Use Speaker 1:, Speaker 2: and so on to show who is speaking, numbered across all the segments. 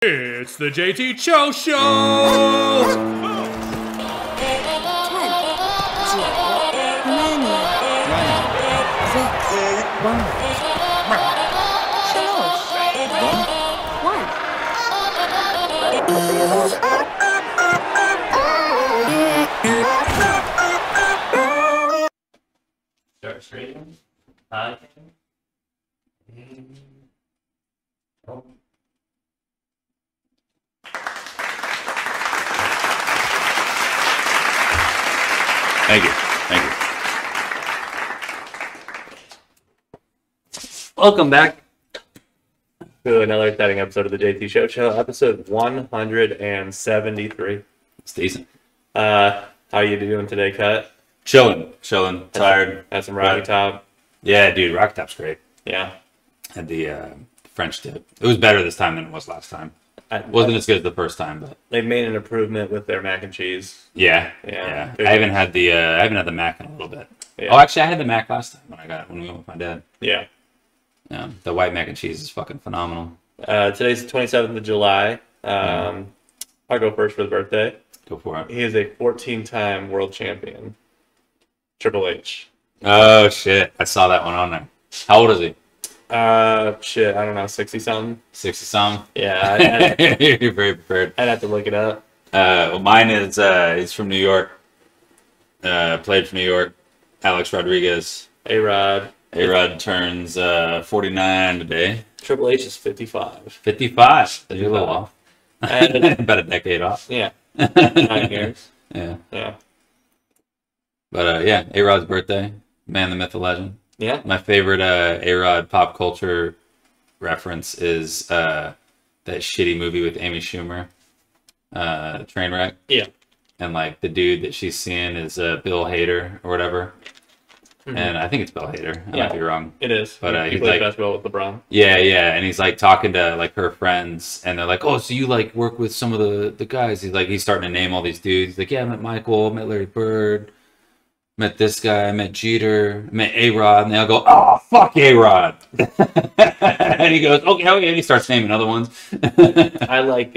Speaker 1: It's the JT Cho Show!
Speaker 2: 10,
Speaker 3: Start streaming. Hi. Oh.
Speaker 4: Thank you. Thank you.
Speaker 3: Welcome back to another exciting episode of the JT Show, episode 173.
Speaker 4: It's decent.
Speaker 3: How you doing today, Cut?
Speaker 4: Chilling. Tired.
Speaker 3: Had some Rocky Top.
Speaker 4: Yeah, dude. Rocky Top's great.
Speaker 3: Yeah.
Speaker 4: Had the French dip. It was better this time than it was last time. Wasn't as good as the first time, but
Speaker 3: They've made an improvement with their mac and cheese.
Speaker 4: yeah.
Speaker 3: Yeah.
Speaker 4: I haven't had the Mac in a little bit.
Speaker 3: Yeah.
Speaker 4: Oh, actually, I had the Mac last time when we went with my dad.
Speaker 3: Yeah.
Speaker 4: Yeah, the white mac and cheese is fucking phenomenal.
Speaker 3: Today's the 27th of July. I'll go first for the birthday.
Speaker 4: Go for it.
Speaker 3: He is a 14-time world champion. Triple H.
Speaker 4: Oh shit! I saw that one on there. How old is he?
Speaker 3: Shit, I don't know, 60-something?
Speaker 4: 60 something.
Speaker 3: Yeah,
Speaker 4: You're very prepared.
Speaker 3: I'd have to look it up.
Speaker 4: Well, mine is he's from New York. Played for New York. Alex Rodriguez.
Speaker 3: A-Rod.
Speaker 4: A-Rod turns 49 today.
Speaker 3: Triple H is 55.
Speaker 4: 55. You're a little off. About a decade off.
Speaker 3: Yeah. 9 years.
Speaker 4: Yeah.
Speaker 3: Yeah.
Speaker 4: But yeah, A-Rod's birthday. Man, the myth, the legend.
Speaker 3: Yeah.
Speaker 4: My favorite A-Rod pop culture reference is that shitty movie with Amy Schumer, Trainwreck.
Speaker 3: Yeah.
Speaker 4: And like the dude that she's seeing is Bill Hader or whatever. Mm-hmm. And I think it's Bill Hader. I might be wrong.
Speaker 3: It is.
Speaker 4: But
Speaker 3: he
Speaker 4: he's
Speaker 3: plays
Speaker 4: like
Speaker 3: basketball with LeBron.
Speaker 4: Yeah, and he's like talking to like her friends, and they're like, "Oh, so you like work with some of the guys?" He's starting to name all these dudes. He's like, "Yeah, I met Michael, met Larry Bird, met this guy, met Jeter, met A-Rod," and they all go, "Oh, fuck A-Rod," and he goes, "Okay," and he starts naming other ones.
Speaker 3: I like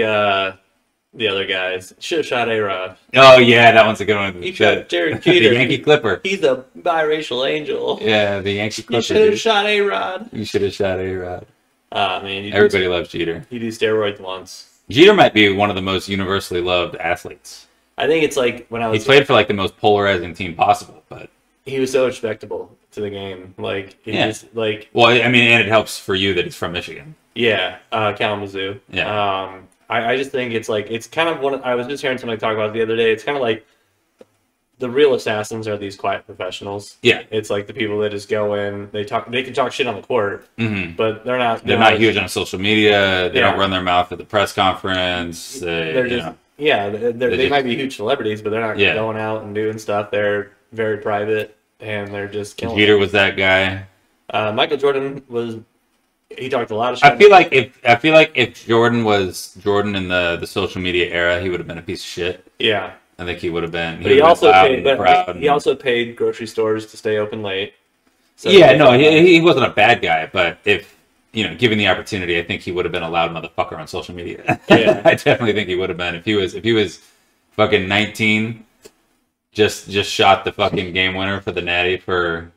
Speaker 3: the other guys. Should have shot A-Rod.
Speaker 4: Oh yeah, that one's a good one.
Speaker 3: He shot Jared Jeter.
Speaker 4: The Yankee Clipper.
Speaker 3: He's a biracial angel.
Speaker 4: Yeah, the Yankee Clipper.
Speaker 3: You should have shot A-Rod.
Speaker 4: You should have shot A-Rod.
Speaker 3: Man,
Speaker 4: Everybody loves Jeter.
Speaker 3: You do steroids once.
Speaker 4: Jeter might be one of the most universally loved athletes.
Speaker 3: I think it's like when I was...
Speaker 4: He played for like the most polarizing team possible, but...
Speaker 3: He was so respectable to the game. Like, he just, like...
Speaker 4: Well, I mean, and it helps for you that he's from Michigan.
Speaker 3: Yeah, Kalamazoo.
Speaker 4: Yeah.
Speaker 3: I just think it's like, it's kind of I was just hearing somebody talk about it the other day. It's kind of like the real assassins are these quiet professionals.
Speaker 4: Yeah.
Speaker 3: It's like the people that just go in, they can talk shit on the court,
Speaker 4: mm-hmm.
Speaker 3: but they're not
Speaker 4: huge on social media. They don't run their mouth at the press conference. They
Speaker 3: might be huge celebrities, but they're not going out and doing stuff. They're very private, and they're just killing
Speaker 4: Jeter was that guy.
Speaker 3: Michael Jordan was... He talked a lot of shit.
Speaker 4: I feel like if Jordan was Jordan in the social media era, he would have been a piece of shit.
Speaker 3: Yeah.
Speaker 4: I think he would have been.
Speaker 3: He also paid grocery stores to stay open late. So
Speaker 4: he wasn't a bad guy, but if given the opportunity, I think he would have been a loud motherfucker on social media.
Speaker 3: Yeah.
Speaker 4: I definitely think he would have been if he was fucking 19, just shot the fucking game winner for the Natty for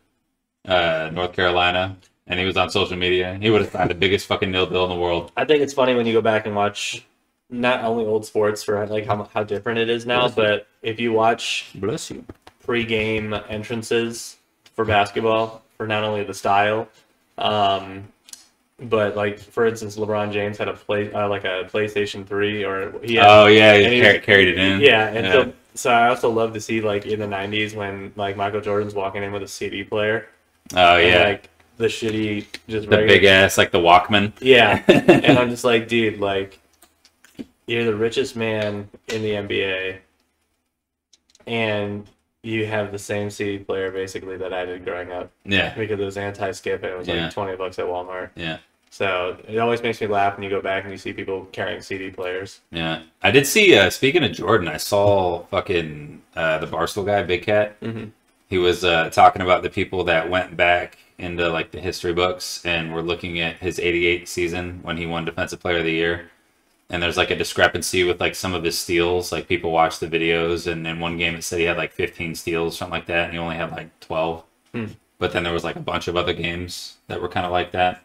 Speaker 4: North Carolina. And he was on social media, he would have signed the biggest fucking nil bill in the world.
Speaker 3: I think it's funny when you go back and watch not only old sports for like how different it is now, but if you watch pre-game entrances for basketball, for not only the style, but like for instance, LeBron James had a PlayStation 3, or he had,
Speaker 4: carried it in.
Speaker 3: Yeah, and so I also love to see like in the 90s when like Michael Jordan's walking in with a CD player.
Speaker 4: Oh yeah.
Speaker 3: And, like, the shitty, just
Speaker 4: the big ass, like the Walkman.
Speaker 3: Yeah, and I'm just like, dude, like, you're the richest man in the NBA, and you have the same CD player basically that I did growing up.
Speaker 4: Yeah.
Speaker 3: Because it was anti-skip and it was like $20 at Walmart.
Speaker 4: Yeah.
Speaker 3: So it always makes me laugh when you go back and you see people carrying CD players.
Speaker 4: Yeah. I did see, speaking of Jordan, I saw fucking the Barstool guy, Big Cat.
Speaker 3: Mm-hmm.
Speaker 4: He was talking about the people that went back into like the history books and were looking at his '88 season when he won Defensive Player of the Year. and there's like a discrepancy with like some of his steals. Like people watch the videos, and in one game it said he had like 15 steals, something like that, and he only had like 12. But then there was like a bunch of other games that were kind of like that.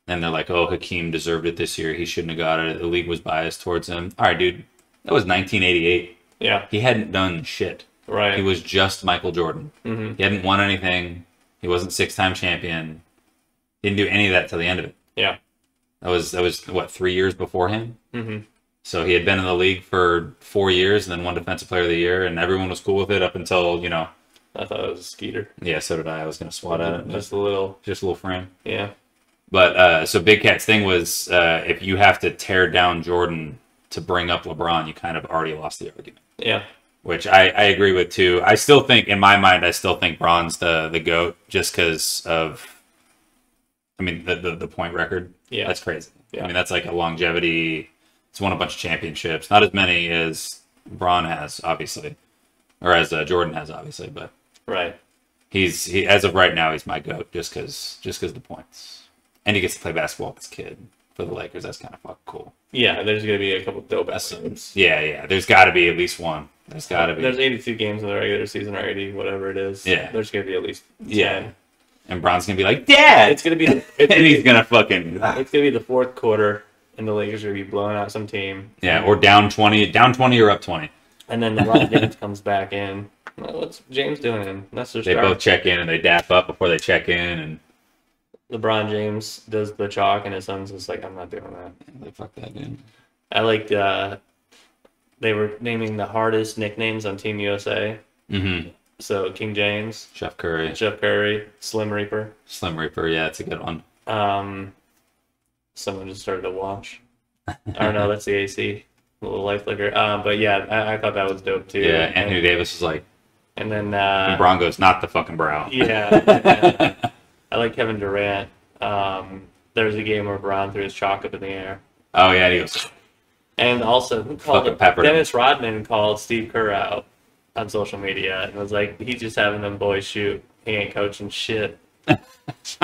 Speaker 4: And they're like, oh, Hakeem deserved it this year. He shouldn't have got it. The league was biased towards him. All right, dude. That was 1988.
Speaker 3: Yeah.
Speaker 4: He hadn't done shit.
Speaker 3: Right.
Speaker 4: He was just Michael Jordan.
Speaker 3: Mm-hmm.
Speaker 4: He hadn't won anything. He wasn't 6-time champion. Didn't do any of that till the end of it.
Speaker 3: Yeah.
Speaker 4: That was what, 3 years before him?
Speaker 3: Mm-hmm.
Speaker 4: So he had been in the league for 4 years and then won Defensive Player of the Year, and everyone was cool with it up until, you know.
Speaker 3: I thought it was a Skeeter.
Speaker 4: Yeah, so did I. I was going to swat at it.
Speaker 3: Just a little
Speaker 4: frame.
Speaker 3: Yeah.
Speaker 4: But so Big Cat's thing was if you have to tear down Jordan to bring up LeBron, you kind of already lost the argument.
Speaker 3: Yeah.
Speaker 4: Which I agree with too. I still think, in my mind, Bron's the GOAT just because of, I mean, the point record.
Speaker 3: Yeah.
Speaker 4: That's crazy.
Speaker 3: Yeah.
Speaker 4: I mean, that's like a longevity. It's won a bunch of championships. Not as many as Bron has, obviously. Or as Jordan has, obviously. But
Speaker 3: right.
Speaker 4: He as of right now, he's my GOAT just because the points. And he gets to play basketball with his kid for the Lakers. That's kind of fucking cool.
Speaker 3: Yeah, there's going to be a couple dope ass games.
Speaker 4: Yeah. There's got to be at least one. There's got to be.
Speaker 3: There's 82 games in the regular season or 80, whatever it is.
Speaker 4: Yeah.
Speaker 3: There's going to be at least 10.
Speaker 4: Yeah. And Bron's going to be like, Dad!
Speaker 3: It's going to be...
Speaker 4: and he's going to fucking...
Speaker 3: It's going to be the fourth quarter, and the Lakers are going to be blowing out some team.
Speaker 4: Yeah, or down 20 or up 20.
Speaker 3: And then LeBron James comes back in. Well, what's James doing? And that's their
Speaker 4: They
Speaker 3: start.
Speaker 4: both check in and they dap up before they check in, and
Speaker 3: LeBron James does the chalk, and his son's just like, I'm not doing that.
Speaker 4: like, fuck that, dude.
Speaker 3: I liked, they were naming the hardest nicknames on Team USA.
Speaker 4: Mm-hmm.
Speaker 3: So King James,
Speaker 4: Chef Curry,
Speaker 3: Jeff Curry, Slim Reaper.
Speaker 4: Slim Reaper, yeah, it's a good one.
Speaker 3: Someone just started to watch. I don't know, that's the AC. A little light flicker. But yeah, I thought that was dope too.
Speaker 4: Yeah, Anthony Davis is like,
Speaker 3: and then
Speaker 4: Bronco's not the fucking brow.
Speaker 3: Yeah. I like Kevin Durant. There was a game where Bron threw his chalk up in the air.
Speaker 4: Oh yeah, he goes.
Speaker 3: And also, who called
Speaker 4: Fucking peppered him.
Speaker 3: Dennis Rodman called Steve Kerr out on social media and was like, he's just having them boys shoot. He ain't coaching shit. That's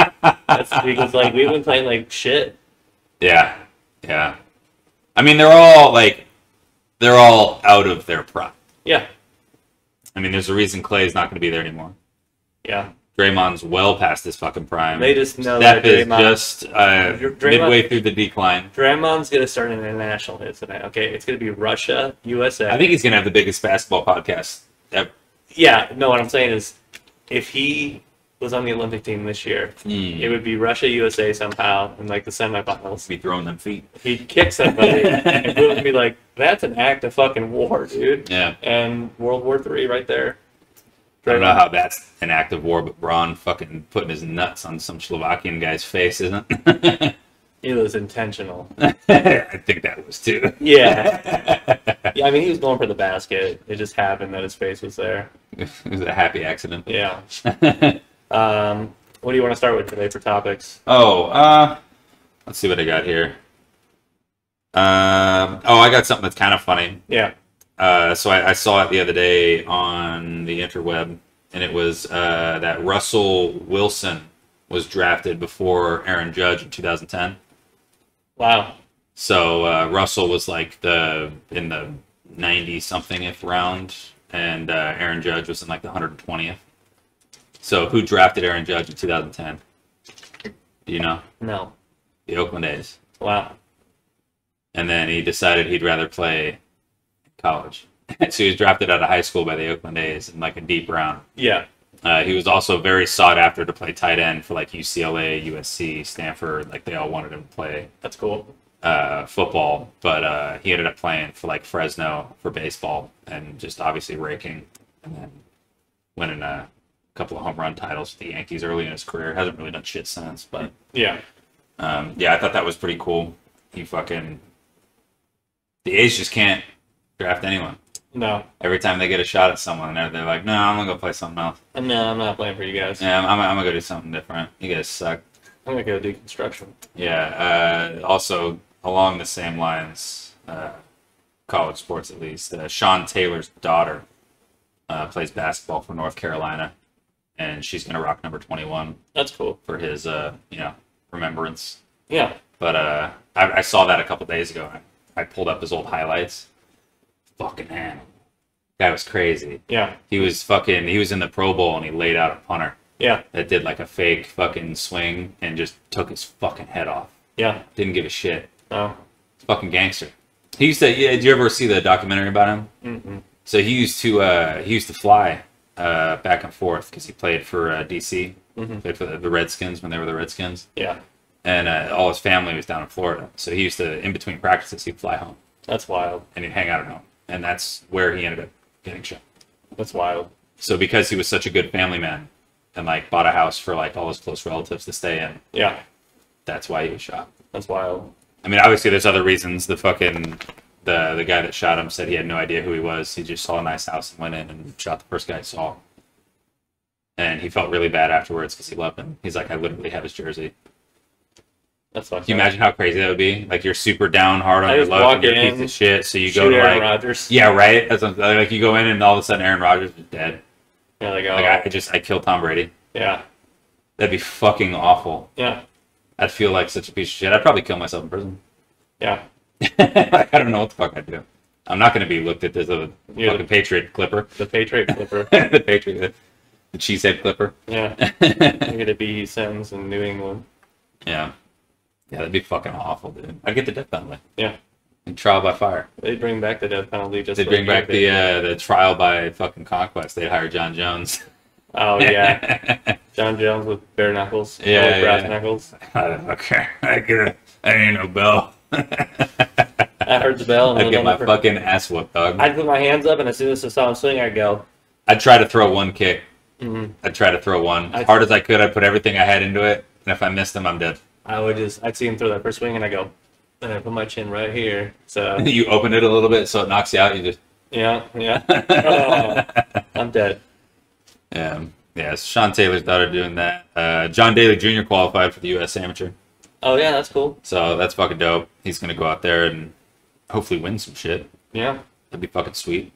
Speaker 3: because like we've been playing like shit.
Speaker 4: Yeah. I mean, they're all out of their prime.
Speaker 3: Yeah.
Speaker 4: I mean, there's a reason Clay's not going to be there anymore.
Speaker 3: Yeah.
Speaker 4: Draymond's well past his fucking prime.
Speaker 3: They just know
Speaker 4: Steph
Speaker 3: that
Speaker 4: is
Speaker 3: Draymond,
Speaker 4: just midway through the decline.
Speaker 3: Draymond's gonna start an international hit tonight. Okay, it's gonna be Russia, USA.
Speaker 4: I think he's going to have the biggest basketball podcast ever.
Speaker 3: Yeah, no, what I'm saying is, if he was on the Olympic team this year, it would be Russia, USA somehow in like the semifinals.
Speaker 4: Be throwing them feet.
Speaker 3: He'd kick somebody, and we would be like, "That's an act of fucking war, dude."
Speaker 4: Yeah.
Speaker 3: And World War III right there.
Speaker 4: I don't know how that's an act of war, but Bron fucking putting his nuts on some Slovakian guy's face, isn't it?
Speaker 3: It was intentional.
Speaker 4: I think that was too.
Speaker 3: Yeah. Yeah, I mean, he was going for the basket. It just happened that his face was there.
Speaker 4: It was a happy accident.
Speaker 3: Yeah. What do you want to start with today for topics?
Speaker 4: Let's see what I got here. I got something that's kind of funny.
Speaker 3: Yeah.
Speaker 4: So I saw it the other day on the interweb, and it was that Russell Wilson was drafted before Aaron Judge in 2010.
Speaker 3: Wow.
Speaker 4: So Russell was like in the 90-somethingth round, and Aaron Judge was in like the 120th. So who drafted Aaron Judge in 2010? Do you know?
Speaker 3: No.
Speaker 4: The Oakland A's.
Speaker 3: Wow.
Speaker 4: And then he decided he'd rather play college. So he was drafted out of high school by the Oakland A's in like a deep round.
Speaker 3: Yeah.
Speaker 4: He was also very sought after to play tight end for like UCLA, USC, Stanford. Like they all wanted him to play
Speaker 3: That's cool.
Speaker 4: football, but he ended up playing for like Fresno for baseball and just obviously raking, and then winning a couple of home run titles with the Yankees early in his career. Hasn't really done shit since, but
Speaker 3: Yeah.
Speaker 4: I thought that was pretty cool. The A's just can't draft anyone.
Speaker 3: No.
Speaker 4: Every time they get a shot at someone, they're like, no, I'm gonna go play something else.
Speaker 3: No, I'm not playing for you guys.
Speaker 4: Yeah, I'm gonna go do something different. You guys suck.
Speaker 3: I'm going to go do construction.
Speaker 4: Yeah. Also, along the same lines, college sports at least, Sean Taylor's daughter plays basketball for North Carolina, and she's gonna rock number 21
Speaker 3: That's cool.
Speaker 4: for his remembrance.
Speaker 3: Yeah.
Speaker 4: But I saw that a couple days ago. I pulled up his old highlights. Fucking man. Guy was crazy.
Speaker 3: Yeah.
Speaker 4: He was in the Pro Bowl and he laid out a punter.
Speaker 3: Yeah.
Speaker 4: That did like a fake fucking swing and just took his fucking head off.
Speaker 3: Yeah.
Speaker 4: Didn't give a shit.
Speaker 3: Oh.
Speaker 4: Fucking gangster. He used to. Yeah, did you ever see the documentary about him?
Speaker 3: Mm-mm.
Speaker 4: So he used to fly back and forth because he played for DC.
Speaker 3: Mm-hmm.
Speaker 4: Played for the Redskins when they were the Redskins.
Speaker 3: Yeah.
Speaker 4: And all his family was down in Florida. So he used to, in between practices, he'd fly home
Speaker 3: That's wild.
Speaker 4: and he'd hang out at home. And that's where he ended up getting shot.
Speaker 3: That's wild.
Speaker 4: So because he was such a good family man and like bought a house for like all his close relatives to stay in,
Speaker 3: Yeah.
Speaker 4: that's why he was shot.
Speaker 3: That's wild.
Speaker 4: I mean, obviously there's other reasons. The guy that shot him said he had no idea who he was. He just saw a nice house and went in and shot the first guy he saw. And he felt really bad afterwards because he loved him. He's like, I literally have his jersey.
Speaker 3: That's fucked
Speaker 4: Can you
Speaker 3: up.
Speaker 4: imagine how crazy that would be? Like you're super down hard on
Speaker 3: I
Speaker 4: your
Speaker 3: just
Speaker 4: luck
Speaker 3: walk
Speaker 4: and you're a
Speaker 3: in,
Speaker 4: piece of shit. So you go
Speaker 3: Shoot
Speaker 4: to
Speaker 3: Aaron
Speaker 4: like,
Speaker 3: Rodgers.
Speaker 4: yeah, right. That's like you go in and all of a sudden Aaron Rodgers is dead.
Speaker 3: Yeah, like, oh.
Speaker 4: Like I killed Tom Brady.
Speaker 3: Yeah.
Speaker 4: That'd be fucking awful.
Speaker 3: Yeah.
Speaker 4: I'd feel like such a piece of shit. I'd probably kill myself in prison.
Speaker 3: Yeah.
Speaker 4: I don't know what the fuck I'd do. I'm not going to be looked at as a fucking Patriot clipper.
Speaker 3: The Patriot Clipper.
Speaker 4: The Patriot, the cheesehead clipper.
Speaker 3: Yeah. You're gonna be sentenced in New England.
Speaker 4: Yeah. Yeah, that'd be fucking awful, dude. I'd get the death penalty.
Speaker 3: Yeah.
Speaker 4: And trial by fire.
Speaker 3: They bring back the death penalty just.
Speaker 4: They'd
Speaker 3: for
Speaker 4: bring back
Speaker 3: the
Speaker 4: the trial by fucking conquest. They'd hire John Jones.
Speaker 3: Oh yeah. John Jones with bare knuckles.
Speaker 4: Yeah,
Speaker 3: brass
Speaker 4: yeah.
Speaker 3: knuckles.
Speaker 4: Okay, I ain't no bell.
Speaker 3: I heard the bell. And
Speaker 4: I'd
Speaker 3: then
Speaker 4: get
Speaker 3: I'll
Speaker 4: my
Speaker 3: never-
Speaker 4: fucking ass whooped, dog.
Speaker 3: I'd put my hands up, and as soon as I saw him swing, I'd go.
Speaker 4: I'd try to throw one kick.
Speaker 3: Mm-hmm.
Speaker 4: I'd try to throw one. As hard as I could, I'd put everything I had into it. And if I missed him, I'm dead.
Speaker 3: I'd see him throw that first swing, and I go, and I put my chin right here. So
Speaker 4: You open it a little bit so it knocks you out. You just...
Speaker 3: yeah. Oh, I'm dead.
Speaker 4: Yeah. Yeah, it's Sean Taylor's daughter doing that. John Daly Jr. qualified for the U.S. Amateur.
Speaker 3: Oh yeah, that's cool.
Speaker 4: So that's fucking dope. He's going to go out there and hopefully win some shit.
Speaker 3: Yeah.
Speaker 4: That'd be fucking sweet.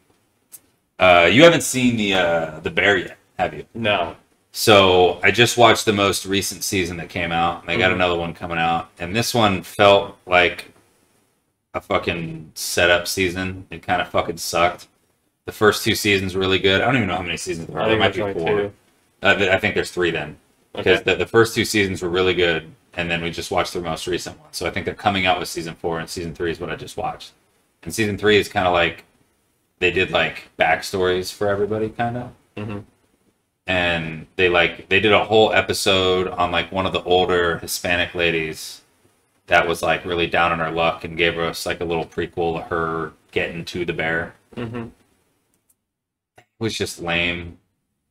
Speaker 4: You haven't seen the Bear yet, have you?
Speaker 3: No.
Speaker 4: So I just watched the most recent season that came out. And they got another one coming out. And this one felt like a fucking setup season. It kind of fucking sucked. The first two seasons were really good. I don't even know how many seasons there are. There might be
Speaker 3: there's only
Speaker 4: 4.
Speaker 3: two.
Speaker 4: I think there's 3 then. Because
Speaker 3: Okay.
Speaker 4: the first 2 seasons were really good. And then we just watched the most recent one. So I think they're coming out with season 4. And season 3 is what I just watched. And season 3 is kind of like they did like backstories for everybody, kind of.
Speaker 3: Mm-hmm.
Speaker 4: And they did a whole episode on like one of the older Hispanic ladies that was like really down on her luck and gave us like a little prequel of her getting to the bear.
Speaker 3: Mm-hmm.
Speaker 4: It was just lame.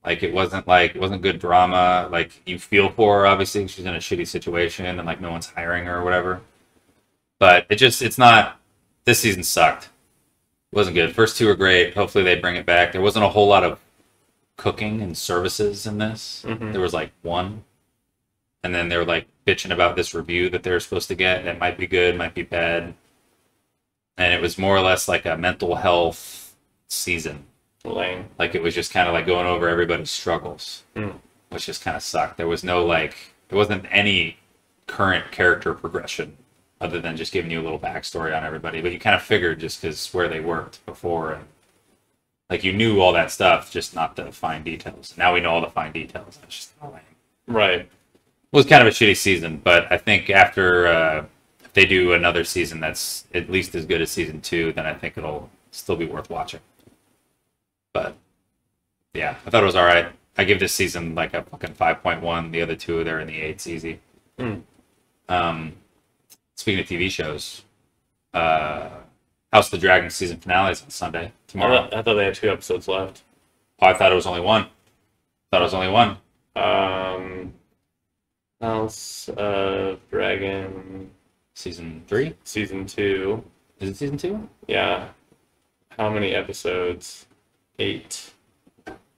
Speaker 4: Like it wasn't good drama. Like you feel for her, obviously she's in a shitty situation and like no one's hiring her or whatever. But it's not. This season sucked. It wasn't good. First 2 were great. Hopefully they bring it back. There wasn't a whole lot of cooking and services in this.
Speaker 3: Mm-hmm.
Speaker 4: There was like 1. And then they were like bitching about this review that they were supposed to get. That might be good, might be bad. And it was more or less like a mental health season.
Speaker 3: Lame.
Speaker 4: Like it was just kind of like going over everybody's struggles, which just kind of sucked. There was no there wasn't any current character progression other than just giving you a little backstory on everybody. But you kind of figured just because where they worked before and like you knew all that stuff, just not the fine details. Now we know all the fine details. It's just lame.
Speaker 3: Right.
Speaker 4: It was kind of a shitty season, but I think after if they do another season that's at least as good as season 2, then I think it'll still be worth watching. But yeah, I thought it was all right. I give this season like a fucking 5.1. The other 2, they're in the 8s easy. Speaking of TV shows, House of the Dragon season finale is on Sunday tomorrow.
Speaker 3: I thought they had 2 episodes left.
Speaker 4: Oh, I thought it was only 1.
Speaker 3: House of Dragon
Speaker 4: Season 3?
Speaker 3: season 2.
Speaker 4: Is it season 2?
Speaker 3: Yeah. How many episodes? 8.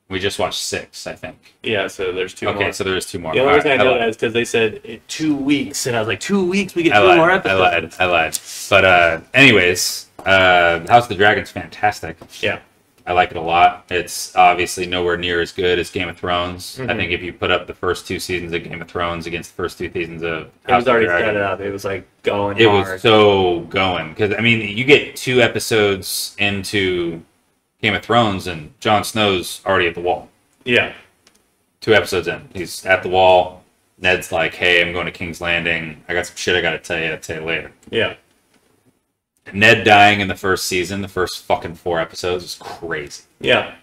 Speaker 4: We just watched 6, I think.
Speaker 3: Yeah, so there's 2 more.
Speaker 4: Okay, so there's 2 more.
Speaker 3: The only
Speaker 4: All
Speaker 3: reason I
Speaker 4: right,
Speaker 3: know
Speaker 4: lied.
Speaker 3: that is because they said 2 weeks, and I was like, 2 weeks, we get 2
Speaker 4: I
Speaker 3: more
Speaker 4: lied.
Speaker 3: episodes.
Speaker 4: I lied. But anyways, House of the Dragon's fantastic.
Speaker 3: Yeah.
Speaker 4: I like it a lot. It's obviously nowhere near as good as Game of Thrones. I think if you put up the first 2 seasons of Game of Thrones against the first 2 seasons of
Speaker 3: It was already set up. It was like going
Speaker 4: it
Speaker 3: hard.
Speaker 4: was so going. Because, I mean, you get 2 episodes into Game of Thrones, and Jon Snow's already at the wall.
Speaker 3: Yeah.
Speaker 4: 2 episodes in. He's at the wall. Ned's like, hey, I'm going to King's Landing. I got some shit I got to tell you. I'll tell you later.
Speaker 3: Yeah.
Speaker 4: Ned dying in the first season, the first fucking 4 episodes, was crazy.
Speaker 3: Yeah.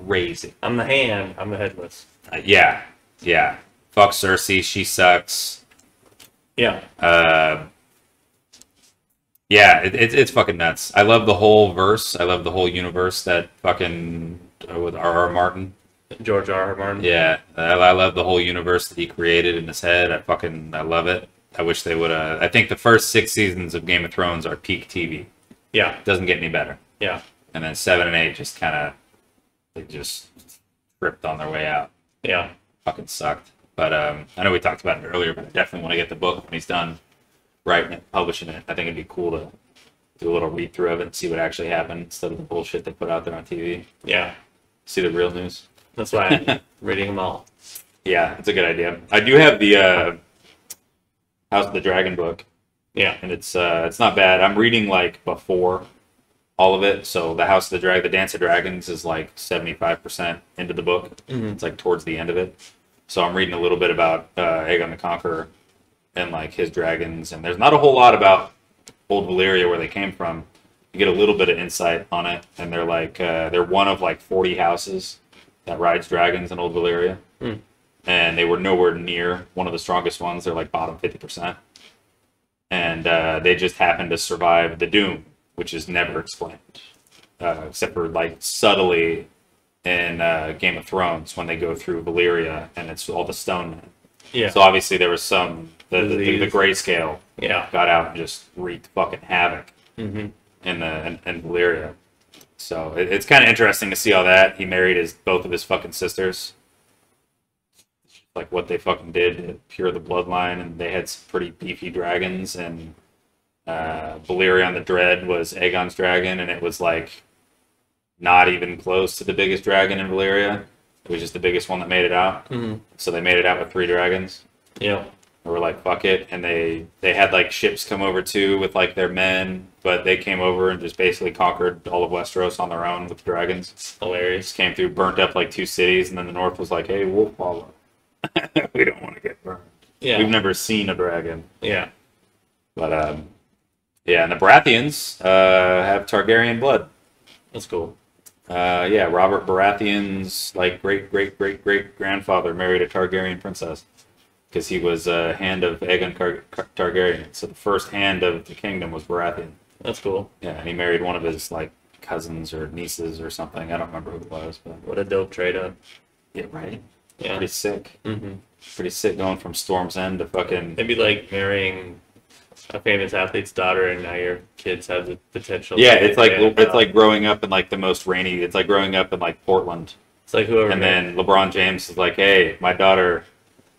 Speaker 4: Crazy.
Speaker 3: I'm the hand. I'm the headless.
Speaker 4: Yeah. Fuck Cersei. She sucks.
Speaker 3: Yeah.
Speaker 4: Yeah, it's fucking nuts. I love the whole verse. I love the whole universe that fucking with R.R. Martin.
Speaker 3: George R.R. Martin.
Speaker 4: Yeah, I love the whole universe that he created in his head. I love it. I wish they would have. I think the first 6 seasons of Game of Thrones are peak TV.
Speaker 3: Yeah.
Speaker 4: Doesn't get any better.
Speaker 3: Yeah.
Speaker 4: And then 7 and 8 just kind of, they just tripped on their way out.
Speaker 3: Yeah.
Speaker 4: Fucking sucked. But I know we talked about it earlier, but I definitely want to get the book when he's done writing it, publishing it. I think it'd be cool to do a little read through of it and see what actually happened instead of the bullshit they put out there on TV.
Speaker 3: Yeah.
Speaker 4: See the real news.
Speaker 3: That's why I'm reading them all.
Speaker 4: Yeah, it's a good idea. I do have the House of the Dragon book.
Speaker 3: Yeah.
Speaker 4: And it's not bad. I'm reading like before all of it. So the House of the Dragon, the Dance of Dragons is like 75% into the book. It's like towards the end of it. So I'm reading a little bit about Aegon the Conqueror and like his dragons. And there's not a whole lot about Old Valyria where they came from. You get a little bit of insight on it. And they're like, they're one of like 40 houses that rides dragons in Old Valyria. And they were nowhere near one of the strongest ones. They're like bottom 50%. And they just happened to survive the Doom, which is never explained, except for like subtly in Game of Thrones when they go through Valyria and it's all the stone men.
Speaker 3: Yeah.
Speaker 4: So obviously there was some the grayscale
Speaker 3: Yeah.
Speaker 4: got out and just wreaked fucking havoc in Valyria. So it's kind of interesting to see all that. He married both of his fucking sisters. Like what they fucking did to pure the bloodline, and they had some pretty beefy dragons, and Balerion the Dread was Aegon's dragon, and it was like not even close to the biggest dragon in Valyria. It was just the biggest one that made it out. So they made it out with 3 dragons.
Speaker 3: Yeah.
Speaker 4: They were like, fuck it, and they had like ships come over too with like their men, but they came over and just basically conquered all of Westeros on their own with dragons.
Speaker 3: Hilarious.
Speaker 4: Just came through, burnt up like 2 cities, and then the North was like, hey, we'll follow. We don't want to get burned.
Speaker 3: Yeah.
Speaker 4: We've never seen a dragon.
Speaker 3: Yeah.
Speaker 4: But, yeah, and the Baratheons have Targaryen blood.
Speaker 3: That's cool.
Speaker 4: Yeah, Robert Baratheon's, like, great-great-great-great-grandfather married a Targaryen princess. Because he was a hand of Aegon Targaryen. So the first hand of the kingdom was Baratheon.
Speaker 3: That's cool.
Speaker 4: Yeah, and he married one of his, like, cousins or nieces or something. I don't remember who it was. But
Speaker 3: What a dope trade-up.
Speaker 4: yeah, right?
Speaker 3: Yeah.
Speaker 4: Pretty sick.
Speaker 3: Mm-hmm.
Speaker 4: Pretty sick going from Storm's End to fucking...
Speaker 3: Maybe like marrying a famous athlete's daughter, and now your kids have the potential.
Speaker 4: Yeah,
Speaker 3: to
Speaker 4: it's like
Speaker 3: get,
Speaker 4: it's like growing up in like the most rainy. It's like growing up in like Portland,
Speaker 3: it's like whoever.
Speaker 4: and then LeBron James is like, "Hey, my daughter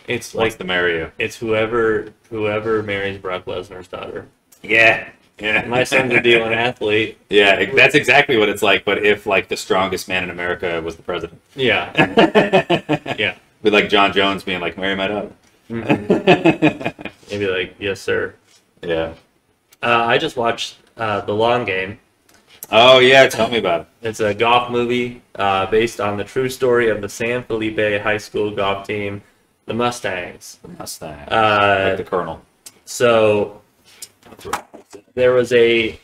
Speaker 3: it's
Speaker 4: wants
Speaker 3: like
Speaker 4: to marry you."
Speaker 3: it's whoever marries Brock Lesnar's daughter.
Speaker 4: Yeah, yeah.
Speaker 3: My son's a D1 athlete.
Speaker 4: Yeah, that's exactly what it's like. But if like the strongest man in America was the president,
Speaker 3: Yeah. Yeah.
Speaker 4: with like John Jones being like, "Marry my daughter."
Speaker 3: Maybe like, yes, sir.
Speaker 4: Yeah.
Speaker 3: I just watched The Long Game.
Speaker 4: Oh yeah, tell me about it.
Speaker 3: It's a golf movie based on the true story of the San Felipe High School golf team, the Mustangs.
Speaker 4: Mustang, like the Colonel.
Speaker 3: So there was a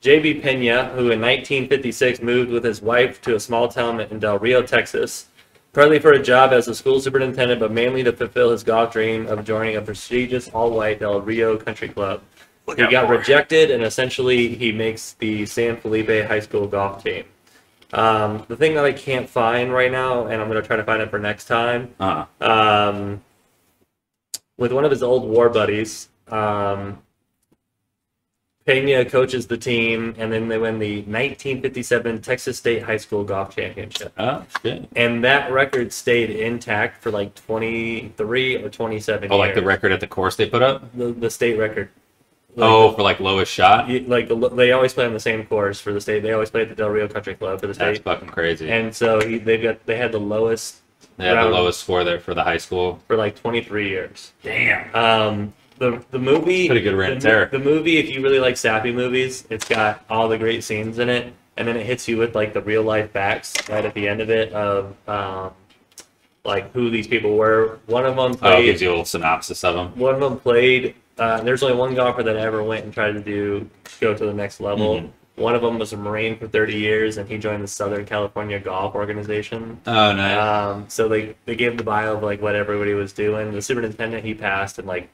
Speaker 3: J.B. Pena who in 1956 moved with his wife to a small town in Del Rio, Texas, partly for a job as a school superintendent, but mainly to fulfill his golf dream of joining a prestigious all-white Del Rio country club. He got rejected, and essentially he makes the San Felipe High School golf team. The thing that I can't find right now, and I'm going to try to find it for next time, with one of his old war buddies, Pena coaches the team, and then they win the 1957 Texas State High School Golf Championship.
Speaker 4: Oh shit.
Speaker 3: And that record stayed intact for like 23 or 27 years.
Speaker 4: Oh, like the record at the course they put up?
Speaker 3: The state record. Like,
Speaker 4: for like lowest shot.
Speaker 3: they always play on the same course for the state. They always play at the Del Rio Country Club for the
Speaker 4: That's
Speaker 3: state.
Speaker 4: fucking crazy.
Speaker 3: And so they had the lowest.
Speaker 4: They had the
Speaker 3: round
Speaker 4: lowest score there for the high school.
Speaker 3: for like 23 years.
Speaker 4: Damn.
Speaker 3: The movie,
Speaker 4: Pretty good rant there.
Speaker 3: The movie, if you really like sappy movies, it's got all the great scenes in it, and then it hits you with like the real life facts right at the end of it of like who these people were. One of them
Speaker 4: It
Speaker 3: played.
Speaker 4: gives you a little synopsis of them.
Speaker 3: One of them played. There's only one golfer that ever went and tried to go to the next level.
Speaker 4: Mhm.
Speaker 3: One of them was a Marine for 30 years, and he joined the Southern California Golf Organization.
Speaker 4: Oh, nice.
Speaker 3: So they gave the bio of like what everybody was doing. The superintendent, he passed in like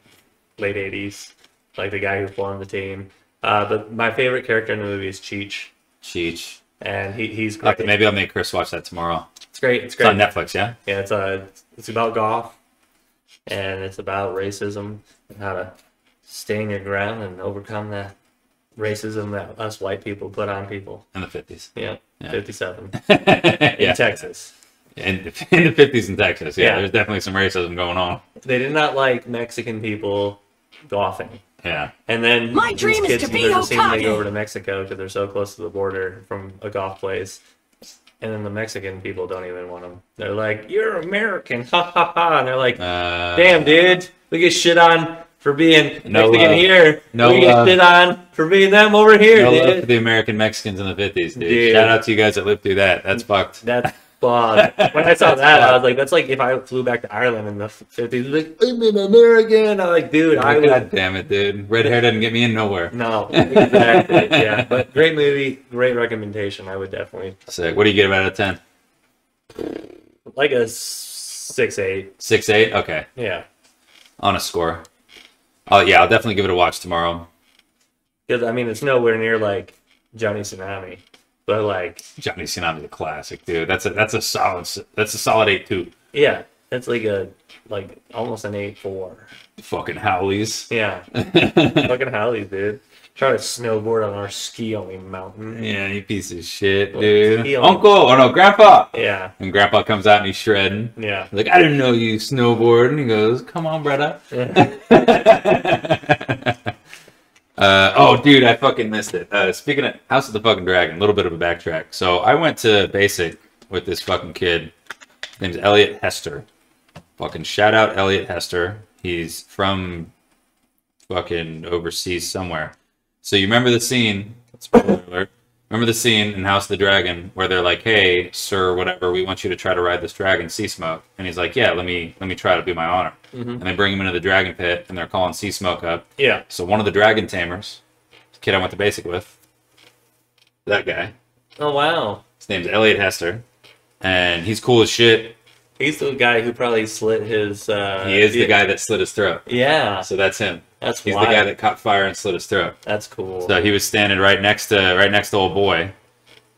Speaker 3: late 80s, like the guy who formed the team. But my favorite character in the movie is Cheech,
Speaker 4: Cheech.
Speaker 3: and he's great.
Speaker 4: Maybe I'll make Chris watch that tomorrow.
Speaker 3: It's great. It's
Speaker 4: It's
Speaker 3: great.
Speaker 4: on Netflix, yeah?
Speaker 3: Yeah, it's about golf, and it's about racism and how to stand your ground and overcome the racism that us white people put on people.
Speaker 4: In the 50s.
Speaker 3: Yeah,
Speaker 4: Yeah.
Speaker 3: 57
Speaker 4: yeah.
Speaker 3: in Texas.
Speaker 4: In the 50s in Texas, yeah,
Speaker 3: Yeah.
Speaker 4: there's definitely some racism going on.
Speaker 3: They did not like Mexican people golfing.
Speaker 4: Yeah.
Speaker 3: And then
Speaker 2: My
Speaker 3: these
Speaker 2: dream is
Speaker 3: kids
Speaker 2: to be
Speaker 3: never seem to
Speaker 2: Hokage.
Speaker 3: go over to Mexico because they're so close to the border from a golf place. And then the Mexican people don't even want them. They're like, "You're American, ha ha ha!" And they're like, "Damn, dude, we get shit on for being
Speaker 4: No
Speaker 3: Mexican
Speaker 4: love.
Speaker 3: here.
Speaker 4: No
Speaker 3: we get
Speaker 4: love.
Speaker 3: shit on for being them over here,
Speaker 4: No love for
Speaker 3: dude."
Speaker 4: the American Mexicans in the 50s, dude.
Speaker 3: Dude.
Speaker 4: Shout out to you guys that lived through that. That's fucked.
Speaker 3: That's fucked. When I saw that, I was like, "That's like if I flew back to Ireland in the 50s, like I'm an American." I'm like, "Dude, I would."
Speaker 4: God damn it, dude. Red hair doesn't get me in nowhere.
Speaker 3: No, exactly. Yeah, but great movie, great recommendation. I would definitely
Speaker 4: Sick. What do you give out of 10?
Speaker 3: like a 6-8.
Speaker 4: 6-8? Okay.
Speaker 3: Yeah,
Speaker 4: On a score. Oh, yeah, I'll definitely give it a watch tomorrow.
Speaker 3: because I mean it's nowhere near like Johnny Tsunami, but like
Speaker 4: Johnny Tsunami's a classic, dude. That's a solid 8-2.
Speaker 3: yeah, it's like almost an 8-4.
Speaker 4: Fucking Howleys.
Speaker 3: Yeah, fucking Howleys, dude. Try to snowboard on our ski-only mountain.
Speaker 4: Yeah, you piece of shit,
Speaker 3: Well,
Speaker 4: dude.
Speaker 3: he only-
Speaker 4: Uncle! Oh no, Grandpa!
Speaker 3: Yeah,
Speaker 4: And Grandpa comes out and he's shredding.
Speaker 3: yeah.
Speaker 4: Like, I didn't know you snowboard. And he goes, come on, brother. Oh, dude, I fucking missed it. Speaking of House of the fucking Dragon, a little bit of a backtrack. So I went to Basic with this fucking kid. His name's Elliot Hester. Fucking shout out Elliot Hester. He's from fucking overseas somewhere. So you remember the scene, spoiler alert, remember the scene in House of the Dragon where they're like, hey, sir, whatever, we want you to try to ride this dragon, Sea Smoke. And he's like, yeah, let me try, to be my honor. And they bring him into the dragon pit and they're calling Sea Smoke up.
Speaker 3: Yeah.
Speaker 4: So one of the dragon tamers, the kid I went to Basic with, that guy,
Speaker 3: Oh wow.
Speaker 4: his name's Elliot Hester. And he's cool as shit.
Speaker 3: He's the guy who probably slit his.
Speaker 4: He is the guy that slit his throat.
Speaker 3: Yeah,
Speaker 4: So that's him.
Speaker 3: that's
Speaker 4: He's
Speaker 3: wild.
Speaker 4: the guy that caught fire and slit his throat.
Speaker 3: That's cool.
Speaker 4: So he was standing right next to old boy,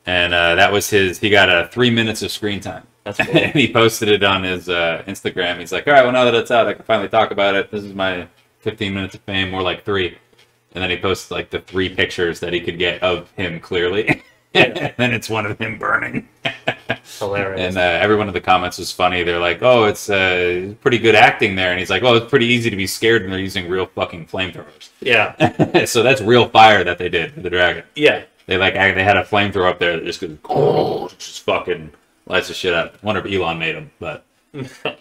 Speaker 4: and that was his. He got 3 minutes of screen time,
Speaker 3: That's
Speaker 4: and
Speaker 3: cool.
Speaker 4: he posted it on his Instagram. He's like, "All right, well now that it's out, I can finally talk about it. This is my 15 minutes of fame, more like 3." And then he posted like the 3 pictures that he could get of him clearly. And then it's one of him burning.
Speaker 3: Hilarious.
Speaker 4: And everyone in the comments was funny. They're like, "Oh, it's pretty good acting there." And he's like, "Oh, it's pretty easy to be scared when they're using real fucking flamethrowers."
Speaker 3: Yeah.
Speaker 4: So that's real fire that they did for the dragon.
Speaker 3: Yeah.
Speaker 4: They had a flamethrower up there that just goes, oh, just fucking lights the shit up. I wonder if Elon made them, but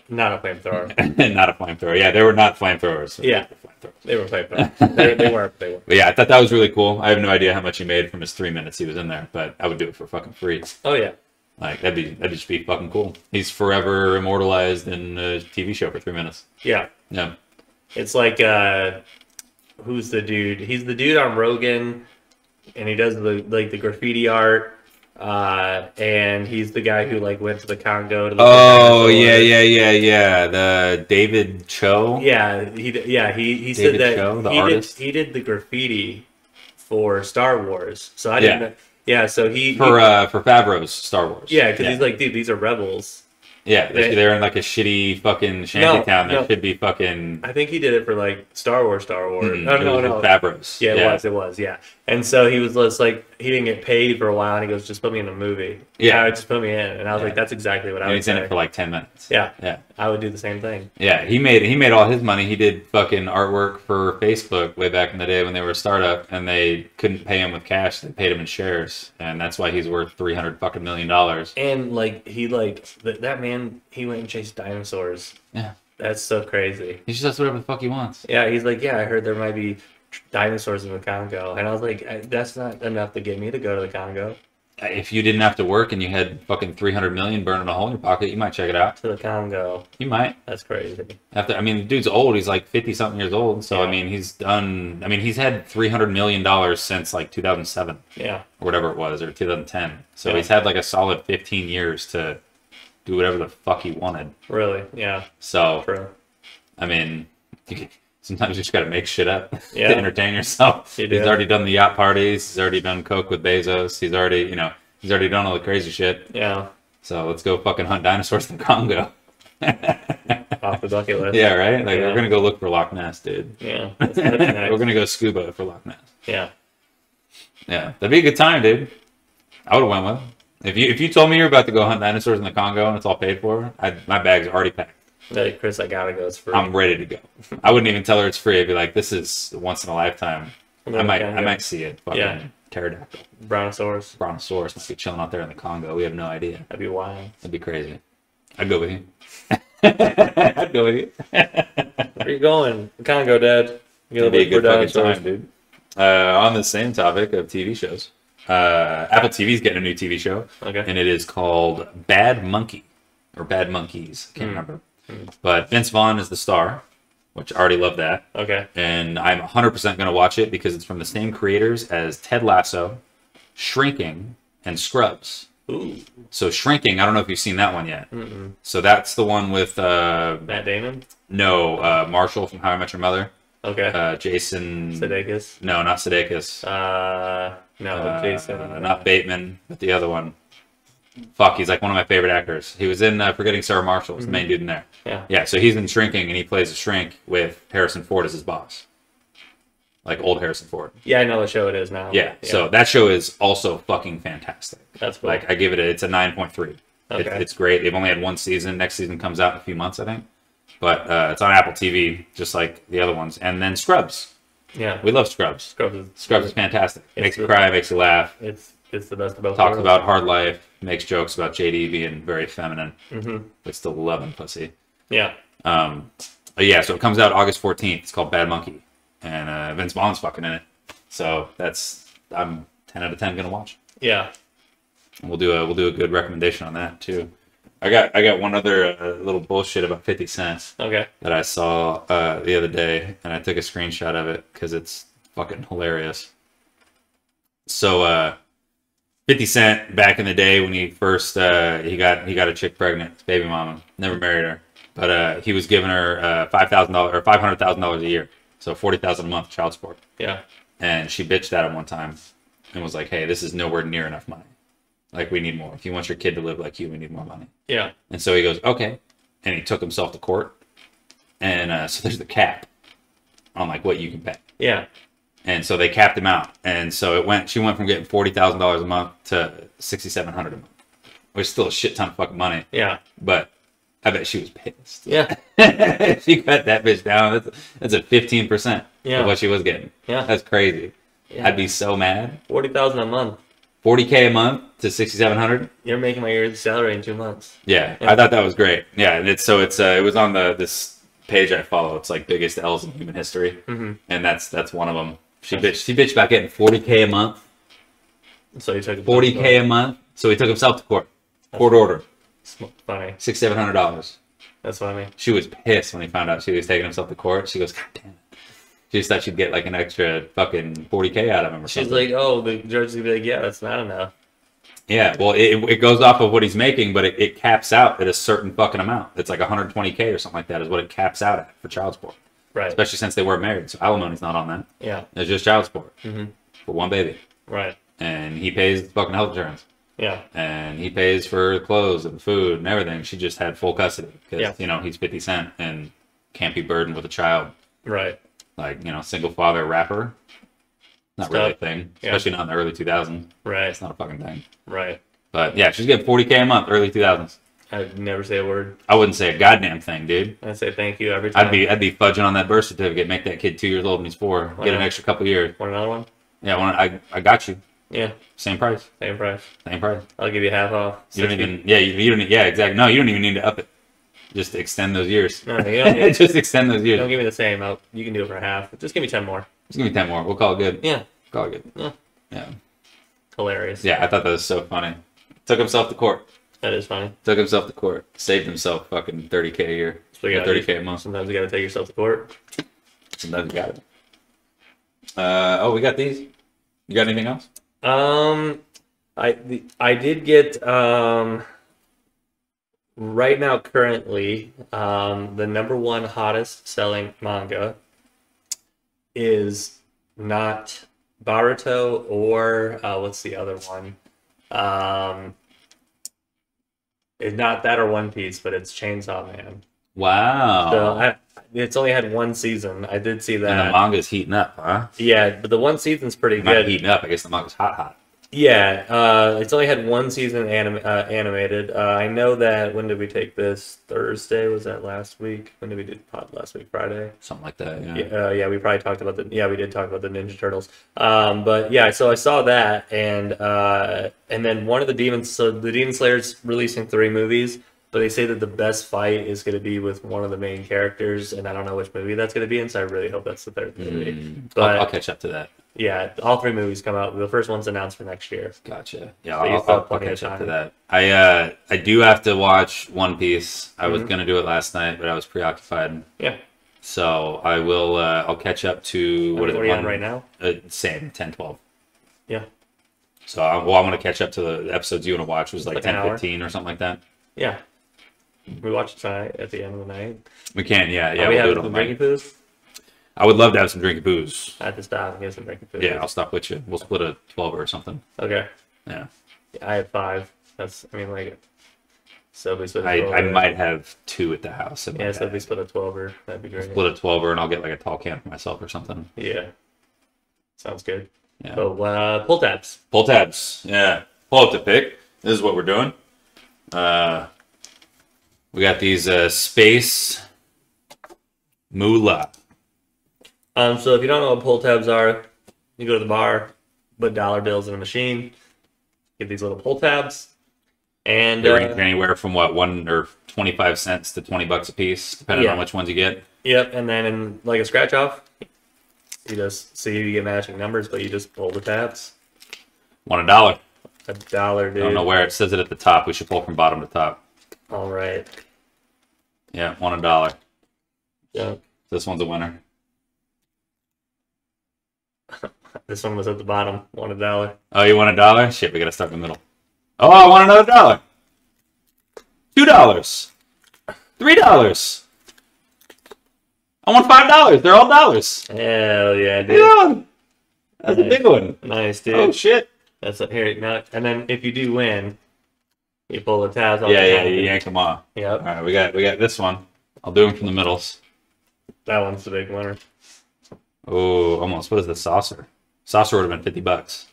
Speaker 3: Not a flamethrower.
Speaker 4: not a flamethrower. Yeah, they were not flamethrowers.
Speaker 3: Yeah.
Speaker 4: Flamethrowers.
Speaker 3: They were flamethrowers. They weren't. They were.
Speaker 4: But yeah, I thought that was really cool. I have no idea how much he made from his 3 minutes he was in there, but I would do it for fucking free.
Speaker 3: Oh yeah.
Speaker 4: Like that'd just be fucking cool. He's forever immortalized in a TV show for 3 minutes.
Speaker 3: Yeah.
Speaker 4: Yeah.
Speaker 3: It's like who's the dude? He's the dude on Rogan, and he does the graffiti art. And he's the guy who like went to the Congo to look at
Speaker 4: Oh
Speaker 3: dinosaurs.
Speaker 4: yeah. The David Cho.
Speaker 3: Yeah, he said
Speaker 4: David
Speaker 3: that
Speaker 4: Cho, the artist?
Speaker 3: he did the graffiti for Star Wars. So I didn't know. Yeah, so he
Speaker 4: For Favreau's Star Wars.
Speaker 3: yeah, because he's like, dude, these are rebels.
Speaker 4: Yeah,
Speaker 3: They-
Speaker 4: they're in like a shitty fucking shanty town that
Speaker 3: no.
Speaker 4: should be fucking.
Speaker 3: I think he did it for like Star Wars.
Speaker 4: Mm,
Speaker 3: No,
Speaker 4: it was
Speaker 3: no.
Speaker 4: with Favreau's.
Speaker 3: Yeah, it was, yeah. And so he was just like, he didn't get paid for a while, and he goes, just put me in a movie.
Speaker 4: Yeah.
Speaker 3: Just put me in. And I was like, that's exactly what I
Speaker 4: And
Speaker 3: would
Speaker 4: he's in
Speaker 3: say.
Speaker 4: it for like 10 minutes.
Speaker 3: Yeah.
Speaker 4: Yeah.
Speaker 3: I would do the same thing.
Speaker 4: Yeah, he made all his money. He did fucking artwork for Facebook way back in the day when they were a startup, and they couldn't pay him with cash. They paid him in shares, and that's why he's worth $300 million.
Speaker 3: And like, that man, he went and chased dinosaurs.
Speaker 4: Yeah,
Speaker 3: That's so crazy.
Speaker 4: he just does whatever the fuck he wants.
Speaker 3: Yeah, he's like, yeah, I heard there might be dinosaurs in the Congo. And I was like, that's not enough to get me to go to the Congo.
Speaker 4: If you didn't have to work and you had fucking 300 million burning a hole in your pocket, you might check it out.
Speaker 3: To the Congo.
Speaker 4: You might.
Speaker 3: That's crazy.
Speaker 4: I mean, the dude's old. He's like 50 something years old. So
Speaker 3: Yeah.
Speaker 4: I mean, he's had $300 million since like 2007
Speaker 3: Yeah.
Speaker 4: or whatever it was, or 2010. So
Speaker 3: Yeah.
Speaker 4: he's had like a solid 15 years to do whatever the fuck he wanted.
Speaker 3: Really? Yeah.
Speaker 4: So
Speaker 3: True.
Speaker 4: I mean, sometimes you just got to make shit up
Speaker 3: Yeah.
Speaker 4: to entertain yourself.
Speaker 3: You do.
Speaker 4: He's already done the yacht parties. He's already done coke with Bezos. He's already done all the crazy shit.
Speaker 3: Yeah.
Speaker 4: So let's go fucking hunt dinosaurs in the Congo.
Speaker 3: Off the bucket list.
Speaker 4: Yeah, right? Like,
Speaker 3: Yeah.
Speaker 4: we're going to go look for Loch Ness, dude.
Speaker 3: Yeah. That's nice.
Speaker 4: We're going to go scuba for Loch Ness.
Speaker 3: Yeah.
Speaker 4: Yeah, that'd be a good time, dude. I would have went with him. If you told me you're about to go hunt dinosaurs in the Congo and it's all paid for, my bag's already packed.
Speaker 3: Like, Chris, I gotta go. It's free.
Speaker 4: I'm ready to go. I wouldn't even tell her it's free. I'd be like, this is once in a lifetime. I might see it. Fucking
Speaker 3: Yeah.
Speaker 4: pterodactyl.
Speaker 3: Brontosaurus.
Speaker 4: Brontosaurus must be chilling out there in the Congo. We have no idea.
Speaker 3: That'd be wild.
Speaker 4: That'd be crazy. I'd go with you. I'd go with you.
Speaker 3: Where are you going? The Congo, Dad. You
Speaker 4: It'd be a good fucking
Speaker 3: dinosaurs.
Speaker 4: time, dude. On the same topic of TV shows, Apple TV's getting a new TV show,
Speaker 3: Okay.
Speaker 4: and it is called Bad Monkey or Bad Monkeys. I can't remember. But Vince Vaughn is the star, which I already love that.
Speaker 3: Okay.
Speaker 4: And I'm 100% going to watch it because it's from the same creators as Ted Lasso, Shrinking, and Scrubs.
Speaker 3: Ooh.
Speaker 4: So Shrinking, I don't know if you've seen that one yet.
Speaker 3: Mm-mm.
Speaker 4: So that's the one with
Speaker 3: Matt Damon.
Speaker 4: Marshall from How I Met Your Mother,
Speaker 3: Okay.
Speaker 4: Jason.
Speaker 3: Sudeikis.
Speaker 4: No, not Sudeikis.
Speaker 3: No, Jason.
Speaker 4: Not Bateman, but the other one. Fuck, he's like one of my favorite actors. He was in Forgetting Sarah Marshall, was the main dude in there.
Speaker 3: Yeah.
Speaker 4: Yeah, so he's in Shrinking, and he plays a shrink with Harrison Ford as his boss. Like old Harrison Ford.
Speaker 3: Yeah, I know what show it is now.
Speaker 4: Yeah, so that show is also fucking fantastic.
Speaker 3: That's cool.
Speaker 4: Like, I give it's a 9.3.
Speaker 3: Okay.
Speaker 4: It's great. They've only had one season. Next season comes out in a few months, I think. But it's on Apple TV, just like the other ones. And then Scrubs.
Speaker 3: Yeah.
Speaker 4: We love Scrubs. Scrubs is fantastic. Makes you cry, makes you laugh.
Speaker 3: It's the best of both
Speaker 4: Talks
Speaker 3: worlds.
Speaker 4: about hard life, makes jokes about JD being very feminine,
Speaker 3: Mm-hmm.
Speaker 4: but still loving pussy.
Speaker 3: Yeah.
Speaker 4: But yeah, so it comes out August 14th. It's called Bad Monkey, and Vince Vaughn's fucking in it. So I'm 10 out of 10 gonna watch.
Speaker 3: Yeah.
Speaker 4: And we'll do a good recommendation on that too. I got one other little bullshit about 50 Cent
Speaker 3: Okay.
Speaker 4: that I saw the other day, and I took a screenshot of it because it's fucking hilarious. So 50 Cent back in the day when he first he got a chick pregnant, his baby mama, never married her, but he was giving her $5,000 or $500,000 a year, so $40,000 a month child support,
Speaker 3: Yeah.
Speaker 4: and she bitched at him one time and was like, "Hey, this is nowhere near enough money. Like, we need more. If you want your kid to live like you, we need more money."
Speaker 3: Yeah.
Speaker 4: And so he goes, "Okay," and he took himself to court, and so there's the cap on like what you can pay.
Speaker 3: Yeah.
Speaker 4: And so they capped him out, and so she went from getting $40,000 a month to $6,700 a month, which is still a shit ton of fucking money.
Speaker 3: Yeah.
Speaker 4: But I bet she was pissed.
Speaker 3: Yeah.
Speaker 4: If she cut that bitch down, that's a 15%
Speaker 3: Yeah.
Speaker 4: of what she was getting.
Speaker 3: Yeah.
Speaker 4: That's crazy.
Speaker 3: Yeah.
Speaker 4: I'd be so mad.
Speaker 3: 40,000 a month.
Speaker 4: $40K a month to $6,700.
Speaker 3: You're making my yearly salary in 2 months.
Speaker 4: Yeah,
Speaker 3: Yeah.
Speaker 4: I thought that was great. Yeah, and it was on this page I follow. It's like biggest L's in human history,
Speaker 3: Mm-hmm.
Speaker 4: and that's one of them. She bitched about getting $40K a month.
Speaker 3: So you took
Speaker 4: $40K a month. So he took himself to court. Court order.
Speaker 3: Funny.
Speaker 4: $600-700.
Speaker 3: That's funny.
Speaker 4: She was pissed when he found out she was taking himself to court. She goes, "God damn it." She just thought she'd get like an extra fucking $40K out of him or
Speaker 3: She's
Speaker 4: something.
Speaker 3: like, oh, the judge would be like, yeah, that's not enough.
Speaker 4: Yeah, well, it goes off of what he's making, but it caps out at a certain fucking amount. It's like $120K or something like that is what it caps out at for child support.
Speaker 3: Right.
Speaker 4: Especially since they weren't married. So alimony's not on that.
Speaker 3: Yeah.
Speaker 4: It's just child support
Speaker 3: Mm-hmm.
Speaker 4: for one baby.
Speaker 3: Right.
Speaker 4: And he pays fucking health insurance.
Speaker 3: Yeah.
Speaker 4: And he pays for clothes and food and everything. She just had full custody because,
Speaker 3: Yeah.
Speaker 4: he's 50 Cent and can't be burdened with a child.
Speaker 3: Right.
Speaker 4: Like, single father rapper. Not really a thing,
Speaker 3: Yeah.
Speaker 4: especially not in the early 2000s.
Speaker 3: Right.
Speaker 4: It's not a fucking thing.
Speaker 3: Right.
Speaker 4: But yeah, she's getting 40K a month, early 2000s.
Speaker 3: I'd never say a word.
Speaker 4: I wouldn't say a goddamn thing, dude.
Speaker 3: I'd say thank you every time.
Speaker 4: I'd be fudging on that birth certificate, make that kid 2 years old and he's 4.
Speaker 3: Why
Speaker 4: Get an
Speaker 3: not?
Speaker 4: extra couple years.
Speaker 3: Want another one?
Speaker 4: Yeah, I got you.
Speaker 3: Yeah.
Speaker 4: Same price.
Speaker 3: Same price.
Speaker 4: Same price.
Speaker 3: I'll give you half off.
Speaker 4: You don't even. Yeah, you don't. Yeah, exactly. No, you don't even need to up it. Just extend those years.
Speaker 3: No, you don't need
Speaker 4: Just extend those years.
Speaker 3: Don't give me the same. You can do it for half. Just give me 10 more.
Speaker 4: Just give me 10 more. We'll call it good.
Speaker 3: Yeah.
Speaker 4: Call it good.
Speaker 3: Yeah.
Speaker 4: Yeah.
Speaker 3: Hilarious.
Speaker 4: Yeah, I thought that was so funny. Took himself to court.
Speaker 3: That is funny.
Speaker 4: Took himself to court. Saved himself fucking 30K a year.
Speaker 3: So you
Speaker 4: Or
Speaker 3: gotta
Speaker 4: 30K a month.
Speaker 3: Sometimes you gotta take yourself to court.
Speaker 4: Sometimes you got it. Oh, we got these. You got anything else?
Speaker 3: I did get right now currently the #1 hottest selling manga is not Baruto or what's the other one? It's not that or One Piece, but it's Chainsaw Man.
Speaker 4: Wow.
Speaker 3: So it's only had one season. I did see
Speaker 4: and
Speaker 3: that.
Speaker 4: the manga's heating up, huh?
Speaker 3: Yeah, but the one season's pretty
Speaker 4: Not
Speaker 3: good.
Speaker 4: heating up. I guess the manga's hot.
Speaker 3: Yeah, it's only had one season animated. I know that. When did we take this? Thursday? Was that last week? When did we do pod last week? Friday?
Speaker 4: Something like that, yeah.
Speaker 3: Yeah, we probably talked about yeah, we did talk about the Ninja Turtles. But yeah, so I saw that, and then one of the demons. So the Demon Slayer's releasing 3 movies, but they say that the best fight is going to be with one of the main characters, and I don't know which movie that's going to be in. So I really hope that's the 3rd movie. But
Speaker 4: I'll catch up to that.
Speaker 3: yeah, all 3 movies come out. The first one's announced for next year.
Speaker 4: Gotcha. Yeah,
Speaker 3: So you
Speaker 4: I'll
Speaker 3: still have plenty of
Speaker 4: catch up to
Speaker 3: time.
Speaker 4: that. I do have to watch One Piece. I was
Speaker 3: Mhm.
Speaker 4: gonna do it last night, but I was preoccupied.
Speaker 3: Yeah.
Speaker 4: So I will. I'll catch up to
Speaker 3: What are you on
Speaker 4: one-
Speaker 3: right now?
Speaker 4: Same 10, 12.
Speaker 3: Yeah.
Speaker 4: So I'm gonna catch up to the episodes you want to watch. It was like
Speaker 3: Like an
Speaker 4: 10,
Speaker 3: hour.
Speaker 4: 15 or something like that.
Speaker 3: Yeah. We watch it tonight at the end of the night.
Speaker 4: We can. Yeah.
Speaker 3: Are we
Speaker 4: We'll do
Speaker 3: having
Speaker 4: it
Speaker 3: some
Speaker 4: on
Speaker 3: drinking
Speaker 4: mic.
Speaker 3: food?
Speaker 4: I would love to have some drinking booze.
Speaker 3: I have to stop and get some drinking food.
Speaker 4: Yeah, I'll stop with you. We'll split a 12 or something.
Speaker 3: Okay.
Speaker 4: Yeah.
Speaker 3: I have 5. So if we split a
Speaker 4: I
Speaker 3: 12.
Speaker 4: might have 2 at the house.
Speaker 3: Yeah, so if we split a 12, that'd be great.
Speaker 4: Split a 12 and I'll get like a tall can for myself or something.
Speaker 3: Yeah. Sounds good.
Speaker 4: Yeah.
Speaker 3: So, pull tabs.
Speaker 4: Pull tabs. Yeah. Pull up the pick. This is what we're doing. We got these Space Moolah.
Speaker 3: So if you don't know what pull tabs are, you go to the bar, put dollar bills in a machine, get these little pull tabs, and
Speaker 4: They range anywhere from what, 1 or 25 cents to $20 a piece, depending
Speaker 3: Yeah.
Speaker 4: on which ones you get.
Speaker 3: yep, and then in like a scratch off, you just see you get matching numbers, but you just pull the tabs.
Speaker 4: $1 a dollar.
Speaker 3: $1, dude.
Speaker 4: I don't know where it says it at the top. We should pull from bottom to top.
Speaker 3: All right.
Speaker 4: Yeah, $1 a dollar.
Speaker 3: Yeah.
Speaker 4: This one's a winner.
Speaker 3: This one was at the bottom. $1.
Speaker 4: Oh, you want $1? Shit, we gotta start in the middle. Oh, I want another dollar. $2. $3. I want $5. They're all dollars.
Speaker 3: Hell yeah, dude.
Speaker 4: Yeah. That's a big one.
Speaker 3: Nice, dude.
Speaker 4: Oh shit.
Speaker 3: That's here now. And then if you do win, you pull the tabs off.
Speaker 4: Yeah,
Speaker 3: the
Speaker 4: you
Speaker 3: top.
Speaker 4: yank them off.
Speaker 3: Yep.
Speaker 4: All right, we got this one. I'll do them from the middles.
Speaker 3: That one's the big winner.
Speaker 4: Oh, almost. What is the saucer? Saucer would have been $50.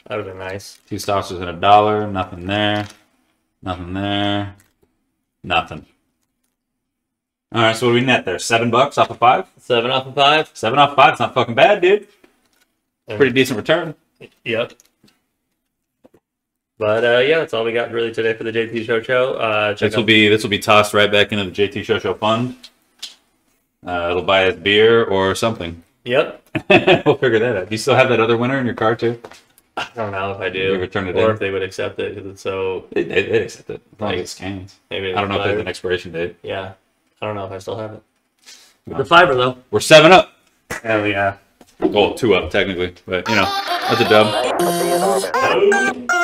Speaker 3: That would have been nice.
Speaker 4: 2 saucers and $1. Nothing there. Nothing there. Nothing. All right, so what do we net there? $7 off of 5?
Speaker 3: 7 off of 5.
Speaker 4: 7 off of 5. It's not fucking bad, dude. Pretty decent return.
Speaker 3: Yep. But yeah, that's all we got really today for the JT Show.
Speaker 4: This will be tossed right back into the JT Show fund. It'll buy us beer or something.
Speaker 3: Yep.
Speaker 4: We'll figure that out. Do you still have that other winner in your car too?
Speaker 3: I don't know if I do.
Speaker 4: You ever turn it
Speaker 3: or
Speaker 4: in?
Speaker 3: if they would accept it because it's so.
Speaker 4: They accept it. As long as it scans.
Speaker 3: Maybe
Speaker 4: I don't know if there's an
Speaker 3: expired.
Speaker 4: expiration date.
Speaker 3: Yeah. I don't know if I still have it.
Speaker 4: No.
Speaker 3: The fiber though.
Speaker 4: We're 7 up.
Speaker 3: Hell yeah.
Speaker 4: Well, 2 up technically, but you know that's a dub.